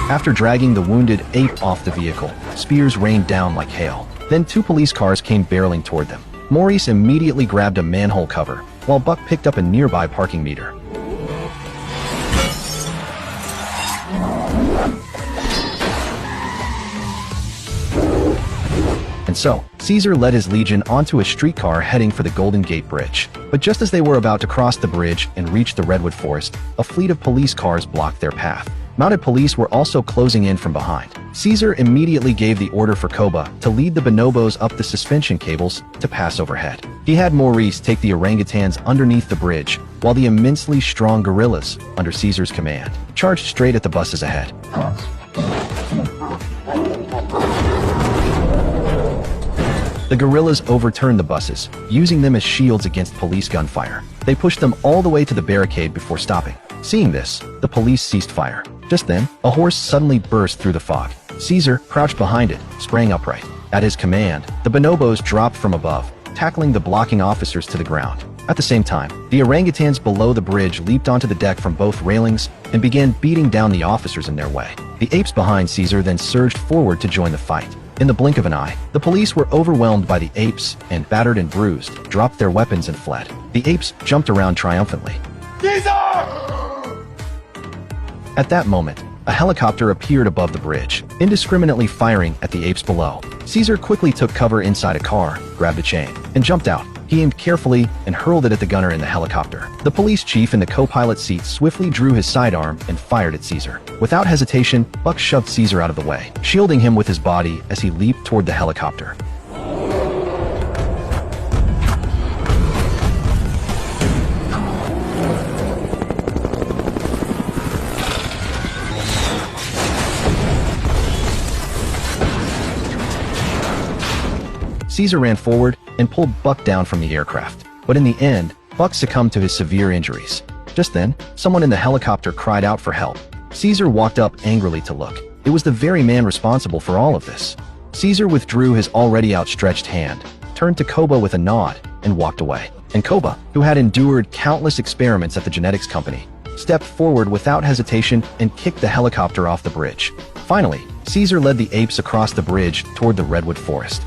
After dragging the wounded ape off the vehicle, spears rained down like hail. Then 2 police cars came barreling toward them. Maurice immediately grabbed a manhole cover, while Buck picked up a nearby parking meter. And so, Ceasar led his legion onto a streetcar heading for the Golden Gate Bridge. But just as they were about to cross the bridge and reach the redwood forest, a fleet of police cars blocked their path. Mounted police were also closing in from behind. Ceasar immediately gave the order for Koba to lead the bonobos up the suspension cables to pass overhead. He had Maurice take the orangutans underneath the bridge, while the immensely strong gorillas, under Ceasar's command, charged straight at the buses ahead. The guerrillas overturned the buses, using them as shields against police gunfire. They pushed them all the way to the barricade before stopping. Seeing this, the police ceased fire. Just then, a horse suddenly burst through the fog. Ceasar, crouched behind it, sprang upright. At his command, the bonobos dropped from above, tackling the blocking officers to the ground. At the same time, the orangutans below the bridge leaped onto the deck from both railings and began beating down the officers in their way. The apes behind Ceasar then surged forward to join the fight. In the blink of an eye, the police were overwhelmed by the apes and, battered and bruised, dropped their weapons and fled. The apes jumped around triumphantly. Ceasar! At that moment, a helicopter appeared above the bridge, indiscriminately firing at the apes below. Ceasar quickly took cover inside a car, grabbed a chain, and jumped out. He aimed carefully and hurled it at the gunner in the helicopter. The police chief in the co-pilot seat swiftly drew his sidearm and fired at Ceasar. Without hesitation, Buck shoved Ceasar out of the way, shielding him with his body as he leaped toward the helicopter. Ceasar ran forward and pulled Buck down from the aircraft. But in the end, Buck succumbed to his severe injuries. Just then, someone in the helicopter cried out for help. Ceasar walked up angrily to look. It was the very man responsible for all of this. Ceasar withdrew his already outstretched hand, turned to Koba with a nod, and walked away. And Koba, who had endured countless experiments at the genetics company, stepped forward without hesitation and kicked the helicopter off the bridge. Finally, Ceasar led the apes across the bridge toward the redwood forest.